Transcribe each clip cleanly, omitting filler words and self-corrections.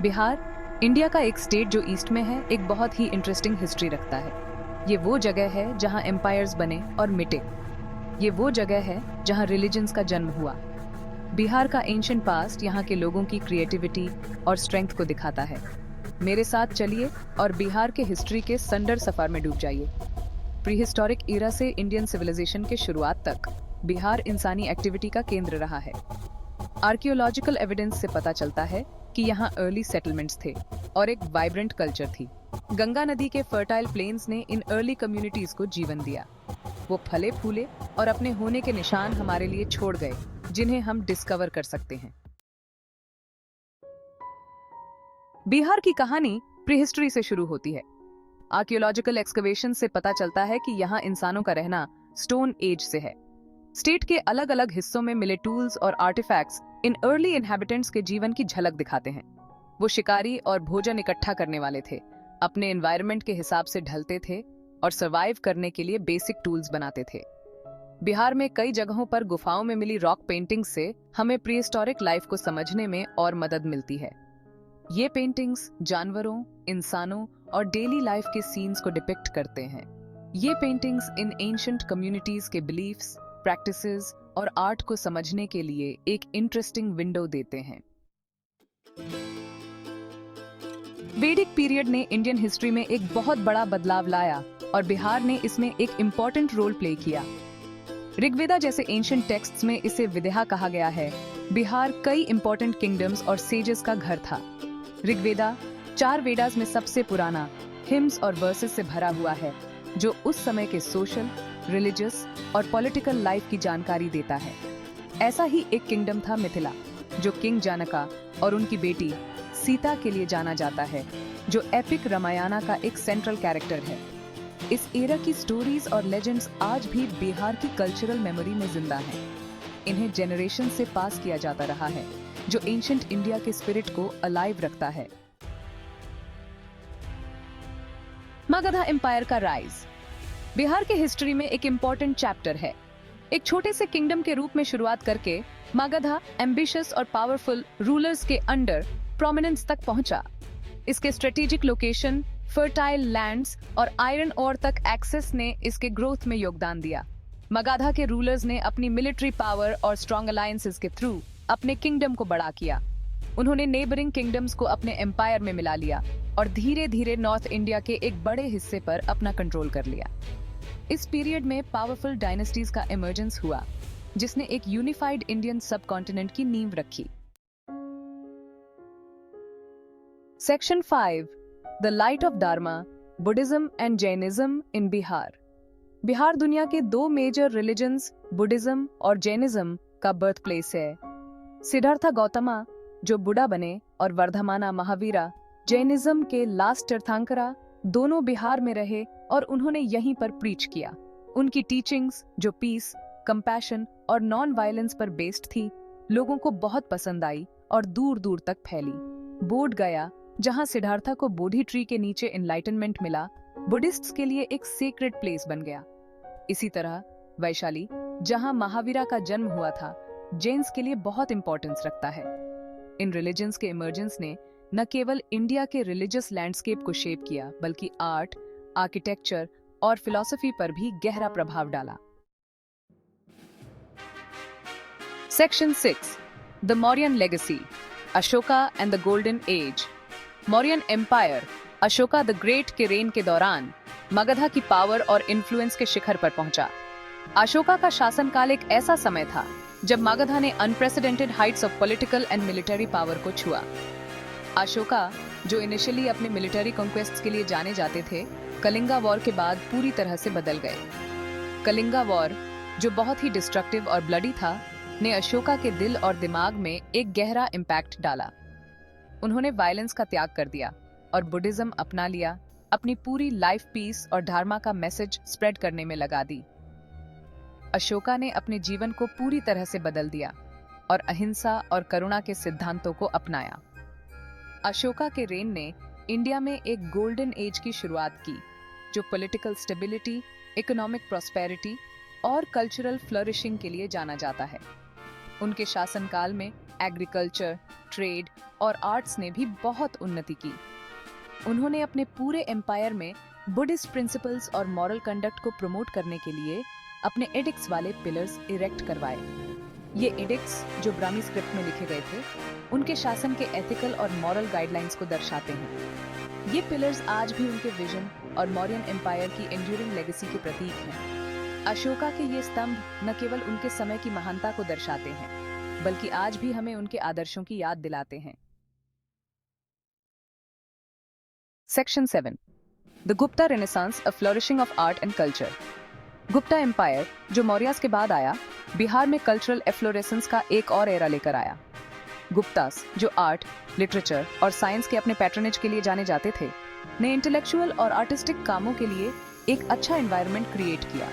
Bihar India का एक state जो ईस्ट में है, एक बहुत ही इंटरेस्टिंग हिस्ट्री रखता है। ये वो जगह है जहाँ एम्पायर्स बने और मिटे। ये वो जगह है जहाँ रिलीजन्स का जन्म हुआ। बिहार का एंशिएंट पास्ट यहाँ के लोगों की क्रिएटिविटी और स्ट्रेंथ को दिखाता है। मेरे साथ चलिए और बिहार के हिस्ट्री के संडर सफर में डूब जाइए। प्रीहिस्टोरिक ईरा से इंडियन सिविलाइजेशन के शुरुआत तक बिहार इंसानी एक्टिविटी का केंद्र रहा है। आर्कियोलॉजिकल एविडेंस से पता चलता है कि यहाँ अर्ली सेटलमेंट्स थे और एक वाइब्रेंट कल्चर थी। गंगा नदी के फर्टाइल प्लेन्स ने इन अर्ली कम्युनिटीज को जीवन दिया। वो फले फूले और अपने होने के निशान हमारे लिए छोड़ गए, जिन्हें हम डिस्कवर कर सकते हैं। बिहार की कहानी प्रीहिस्ट्री से शुरू होती है। आर्कियोलॉजिकल एक्सकवेशन से पता चलता है कि यहाँ इंसानों का रहना स्टोन एज से है। स्टेट के अलग अलग हिस्सों में मिले टूल्स और आर्टिफैक्ट्स इन अर्ली इनहैबिटेंट्स के जीवन की झलक दिखाते हैं। वो शिकारी और भोजन इकट्ठा करने वाले थे, अपने एनवायरनमेंट के हिसाब से ढलते थे और सर्वाइव करने के लिए बेसिक टूल्स बनाते थे। बिहार में कई जगहों पर गुफाओं में मिली रॉक पेंटिंग्स से हमें प्रीहिस्टोरिक लाइफ को समझने में और मदद मिलती है। ये पेंटिंग्स जानवरों, इंसानों और डेली लाइफ के सीन्स को डिपिक्ट करते हैं। ये पेंटिंग्स इन एंशिएंट कम्युनिटीज के बिलीफ्स, प्रैक्टिसेस और आर्ट को समझने के लिए एक इंटरेस्टिंग विंडो देते हैं। वैदिक पीरियड ने इंडियन हिस्ट्री में एक बहुत बड़ा बदलाव लाया और बिहार ने इसमें एक इम्पोर्टेंट रोल प्ले किया। ऋग्वेदा जैसे एंशिएंट टेक्स्ट्स में इसे विदेहा कहा गया है। बिहार कई इंपॉर्टेंट किंगडम्स और सेजेस का घर था। ऋग्वेदा 4 वेदास में सबसे पुराना, हिम्स और वर्सेस से भरा हुआ है, जो उस समय के सोशल, रिलीजियस और पॉलिटिकल लाइफ की जानकारी देता है। ऐसा ही एक किंगडम था मिथिला, जो किंग जानका और उनकी बेटी सीता के लिए जाना जाता है, जो एपिक रामायणा का एक सेंट्रल कैरेक्टर है। इस एरा की स्टोरीज और लेजेंड्स आज भी बिहार की कल्चरल मेमोरी में जिंदा हैं। इन्हें जेनरेशन से पास किया जाता रहा है, जो एंशिएंट इंडिया के स्पिरिट को अलाइव रखता है। मगधा एम्पायर का राइज बिहार के हिस्ट्री में एक इम्पोर्टेंट चैप्टर है। एक छोटे से किंगडम के रूप में शुरुआत करके मगधा एम्बिशियस और पावरफुल रूलर्स के अंडर प्रोमिनेंस तक पहुंचा। इसके स्ट्रेटेजिक लोकेशन, फर्टाइल लैंड्स और आयरन ओर तक एक्सेस ने इसके ग्रोथ में योगदान दिया। मगधा के रूलर्स ने अपनी मिलिट्री पावर और स्ट्रॉन्ग अलायंसेस के थ्रू अपने किंगडम को बड़ा किया। उन्होंने नेबरिंग किंगडम्स को अपने एम्पायर में मिला लिया और धीरे धीरे नॉर्थ इंडिया के एक बड़े हिस्से पर अपना कंट्रोल कर लिया। इस पीरियड में पावरफुल डायनेस्टीज का इमर्जेंस हुआ, जिसने एक यूनिफाइड इंडियन सब कॉन्टिनेंट की नींव रखी। Section 5 the light of Dharma, Buddhism and Jainism इन बिहार। बिहार दुनिया के 2 मेजर रिलीजन्स बुद्धिज्म और जैनिज्म का बर्थ प्लेस है। सिद्धार्थ गौतमा जो बुद्धा बने और वर्धमाना महावीरा जैनिज्म के लास्ट तीर्थंकरा दोनों बिहार में रहे और उन्होंने यहीं पर प्रीच किया। उनकी टीचिंग्स जो पीस, कंपैशन और नॉन वायलेंस पर बेस्ड थी, लोगों को बहुत पसंद आई और दूर दूर तक फैली। बोध गया, जहां सिद्धार्था को बोधि ट्री के नीचे एनलाइटनमेंट मिला, बुद्धिस्ट्स के लिए एक सेक्रेड प्लेस बन गया। इसी तरह वैशाली, जहां महावीरा का जन्म हुआ था, जैन्स के लिए बहुत इंपॉर्टेंस रखता है। इन रिलीजन्स के इमर्जेंस ने न केवल इंडिया के रिलीजियस लैंडस्केप को शेप किया, बल्कि आर्ट, आर्किटेक्चर और फिलॉसफी पर भी गहरा प्रभाव डाला। Section 6 the Mauryan legacy, Ashoka and the golden age. Mauryan empire, Ashoka the great के रेन के दौरान मगधा की पावर और इन्फ्लुएंस के शिखर पर पहुंचा। अशोका का शासनकाल एक ऐसा समय था जब मगधा ने unprecedented Heights of political and military power को छुआ। अशोका, जो इनिशियली अपने मिलिट्री कॉन्क्वेस्ट्स के लिए जाने जाते थे, कलिंगा वॉर के बाद पूरी तरह से बदल गए। कलिंगा वॉर, जो बहुत ही डिस्ट्रक्टिव और ब्लडी था, ने अशोका के दिल और दिमाग में एक गहरा इम्पैक्ट डाला। उन्होंने वायलेंस का त्याग कर दिया और बुद्धिज्म अपना लिया। अपनी पूरी लाइफ पीस और धर्मा का मैसेज स्प्रेड करने में लगा दी। अशोका ने अपने जीवन को पूरी तरह से बदल दिया और अहिंसा और करुणा के सिद्धांतों को अपनाया। अशोका के रेन ने इंडिया में एक गोल्डन एज की शुरुआत की, जो पॉलिटिकल स्टेबिलिटी, इकोनॉमिक प्रॉस्पेरिटी और कल्चरल फ्लरिशिंग के लिए जाना जाता है। उनके शासनकाल में एग्रीकल्चर, ट्रेड और आर्ट्स ने भी बहुत उन्नति की। उन्होंने अपने पूरे एम्पायर में बुद्धिस्ट प्रिंसिपल्स और मॉरल कंडक्ट को प्रमोट करने के लिए अपने एडिक्ट्स वाले पिलर्स इरेक्ट करवाए। ये एडिक्ट्स, जो ब्राह्मी स्क्रिप्ट में लिखे गए थे, उनके शासन के एथिकल और मॉरल गाइडलाइंस को दर्शाते हैं। ये पिलर्स आज भी उनके विजन और मौर्यन एम्पायर की एंड्यूरिंग लेगेसी के प्रतीक हैं। अशोका के ये स्तंभ न केवल उनके समय की महानता को दर्शाते हैं, बल्कि आज भी हमें उनके आदर्शों की याद दिलाते हैं। Section 7, the Gupta renaissance, a flourishing of art and culture. Gupta empire, जो मौर्यास के बाद आया, बिहार में कल्चरल एफ्लोरेसेंस का एक और एरा लेकर आया। गुप्तास, जो आर्ट, लिटरेचर और साइंस के अपने पैट्रनेज के लिए जाने जाते थे, ने इंटेलेक्चुअल और आर्टिस्टिक कामों के लिए एक अच्छा एनवायरनमेंट क्रिएट किया।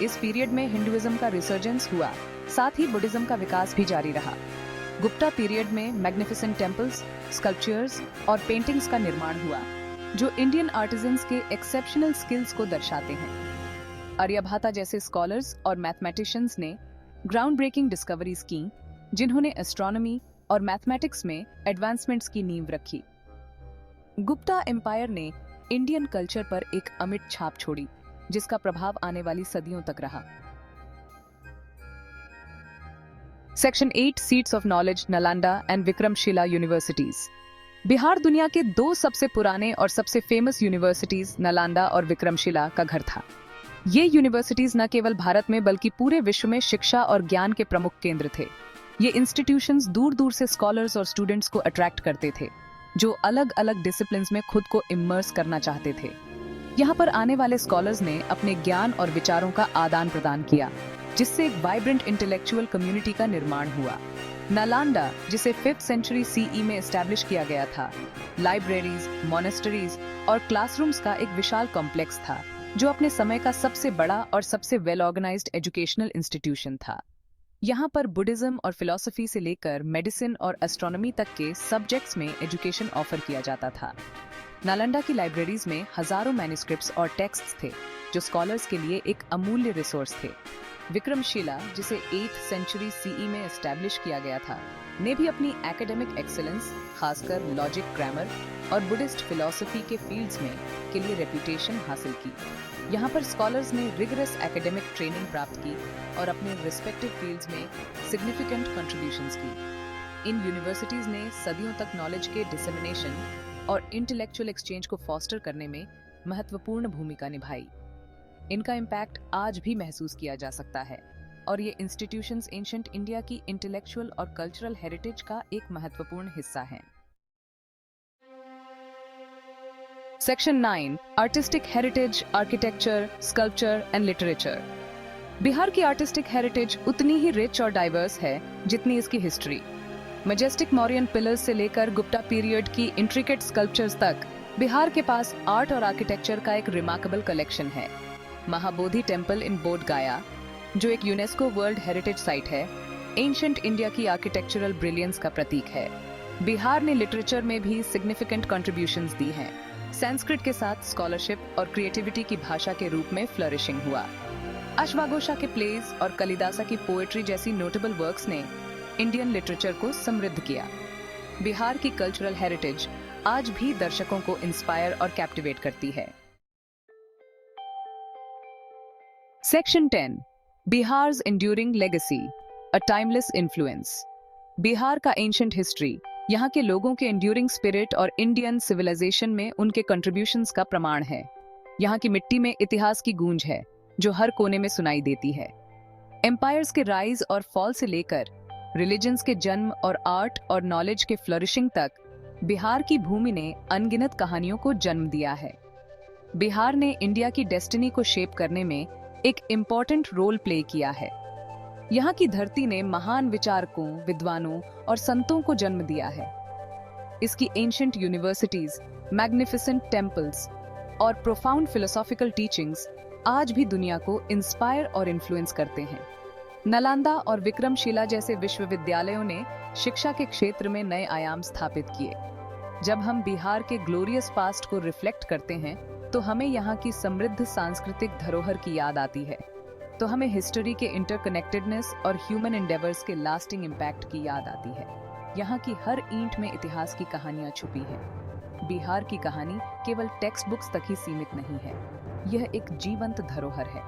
इस पीरियड में हिंदुइज्म का रिसर्जेंस हुआ, साथ ही बुद्धिज्म का विकास भी जारी रहा। गुप्ता पीरियड में मैग्निफिसेंट टेम्पल्स, स्कल्पचर्स और पेंटिंग्स का निर्माण हुआ, जो इंडियन आर्टिजन्स के एक्सेप्शनल स्किल्स को दर्शाते हैं। आर्यभट्ट जैसे स्कॉलर्स और मैथमेटिशियंस ने ग्राउंड ब्रेकिंग डिस्कवरीज की, जिन्होंने एस्ट्रोनॉमी और मैथमेटिक्स में एडवांसमेंट्स की नींव रखी। गुप्ता एम्पायर ने इंडियन कल्चर पर एक अमिट छाप छोड़ी, जिसका प्रभाव आने वाली सदियों तक रहा। Section 8, seats of knowledge, Nalanda and Vikramshila universities. Bihar दुनिया के दो सबसे पुराने और सबसे फेमस यूनिवर्सिटीज नालंदा और विक्रमशिला का घर था। ये यूनिवर्सिटीज न केवल भारत में बल्कि पूरे विश्व में शिक्षा और ज्ञान के प्रमुख केंद्र थे। ये इंस्टीट्यूशंस दूर दूर से स्कॉलर्स और स्टूडेंट्स को अट्रैक्ट करते थे, जो अलग अलग डिसिप्लिन्स में खुद को इमर्स करना चाहते थे। यहाँ पर आने वाले स्कॉलर्स ने अपने ज्ञान और विचारों का आदान प्रदान किया, जिससे एक वाइब्रेंट इंटेलेक्चुअल कम्युनिटी का निर्माण हुआ। नालंदा, जिसे 5th सेंचुरी सीई में एस्टैब्लिश किया गया था, लाइब्रेरीज, मॉनेस्टरीज और क्लासरूम्स का एक विशाल कॉम्प्लेक्स था, जो अपने समय का सबसे बड़ा और सबसे वेल ऑर्गेनाइज्ड एजुकेशनल इंस्टीट्यूशन था। यहाँ पर बुद्धिज्म और फिलॉसफी से लेकर मेडिसिन और एस्ट्रोनॉमी तक के सब्जेक्ट्स में एजुकेशन ऑफर किया जाता था। नालंदा की लाइब्रेरीज में हजारों मैन्युस्क्रिप्ट्स और टेक्स्ट्स थे, जो स्कॉलर्स के लिए एक अमूल्य रिसोर्स थे। विक्रमशिला, जिसे 8th सेंचुरी सीई में एस्टैब्लिश किया गया था, ने भी अपनी एकेडमिक एक्सीलेंस, खासकर लॉजिक, ग्रामर और बुद्धिस्ट फिलॉसफी के फील्ड्स में के लिए रेपुटेशन हासिल की। यहाँ पर स्कॉलर्स ने रिगरस एकेडमिक ट्रेनिंग प्राप्त की और अपने रिस्पेक्टिव फील्ड्स में सिग्निफिकेंट कंट्रीब्यूशंस की। इन यूनिवर्सिटीज ने सदियों तक नॉलेज के डिसेमिनेशन और इंटेलेक्चुअल एक्सचेंज को फॉस्टर करने में महत्वपूर्ण भूमिका निभाई। इनका इम्पैक्ट आज भी महसूस किया जा सकता है, और ये इंस्टीट्यूशंस एंशिएंट इंडिया की इंटेलेक्चुअल और कल्चरल हेरिटेज का एक महत्वपूर्ण हिस्सा हैं। Section 9, artistic heritage, architecture, sculpture and literature. Bihar की आर्टिस्टिक हेरिटेज उतनी ही रिच और डाइवर्स है जितनी इसकी हिस्ट्री। मैजेस्टिक मौर्यन पिलर्स से लेकर गुप्ता पीरियड की इंट्रिकेट स्कल्पचर्स तक बिहार के पास आर्ट और आर्किटेक्चर का एक रिमार्केबल कलेक्शन है। महाबोधि टेम्पल इन बोध गया, जो एक यूनेस्को वर्ल्ड हेरिटेज साइट है, एंशिएंट इंडिया की आर्किटेक्चरल ब्रिलियंस का प्रतीक है। बिहार ने लिटरेचर में भी सिग्निफिकेंट कंट्रीब्यूशंस दी हैं। संस्कृत के साथ स्कॉलरशिप और क्रिएटिविटी की भाषा के रूप में फ्लरिशिंग हुआ। अश्वाघोषा के प्लेज और कालिदासा की पोएट्री जैसी नोटेबल वर्क्स ने इंडियन लिटरेचर को समृद्ध किया। बिहार की कल्चरल हेरिटेज आज भी दर्शकों को इंस्पायर और कैप्टिवेट करती है। Section 10, Bihar's enduring legacy, a timeless influence. Bihar का एंशिएंट हिस्ट्री यहाँ के लोगों के एंड्यूरिंग स्पिरिट और इंडियन सिविलाइजेशन में उनके कंट्रीब्यूशंस का प्रमाण है। यहाँ की मिट्टी में इतिहास की गूंज है, जो हर कोने में सुनाई देती है। एम्पायर्स के राइज और फॉल से लेकर रिलीजन्स के जन्म और आर्ट और नॉलेज के फ्लरिशिंग तक बिहार की भूमि ने अनगिनत कहानियों को जन्म दिया है। बिहार ने इंडिया की डेस्टिनी को शेप करने में एक इम्पॉर्टेंट रोल प्ले किया है। यहाँ की धरती ने महान विचारकों, विद्वानों और संतों को जन्म दिया है। इसकी एंशिएंट यूनिवर्सिटीज, मैग्निफिसेंट टेम्पल्स और प्रोफाउंड फिलोसॉफिकल टीचिंग्स आज भी दुनिया को इंस्पायर और इन्फ्लुएंस करते हैं। नालंदा और विक्रमशिला जैसे विश्वविद्यालयों ने शिक्षा के क्षेत्र में नए आयाम स्थापित किए। जब हम बिहार के ग्लोरियस पास्ट को रिफ्लेक्ट करते हैं, तो हमें यहाँ की समृद्ध सांस्कृतिक धरोहर की याद आती है। तो हमें हिस्ट्री के इंटरकनेक्टेडनेस और ह्यूमन एंडेवर्स के लास्टिंग इम्पैक्ट की याद आती है। यहाँ की हर ईंट में इतिहास की कहानियां छुपी हैं। बिहार की कहानी केवल टेक्स्ट बुक्स तक ही सीमित नहीं है, यह एक जीवंत धरोहर है।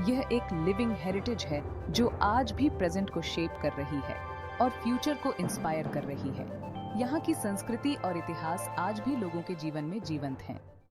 यह एक लिविंग हेरिटेज है जो आज भी प्रेजेंट को शेप कर रही है और फ्यूचर को इंस्पायर कर रही है। यहाँ की संस्कृति और इतिहास आज भी लोगों के जीवन में जीवंत हैं।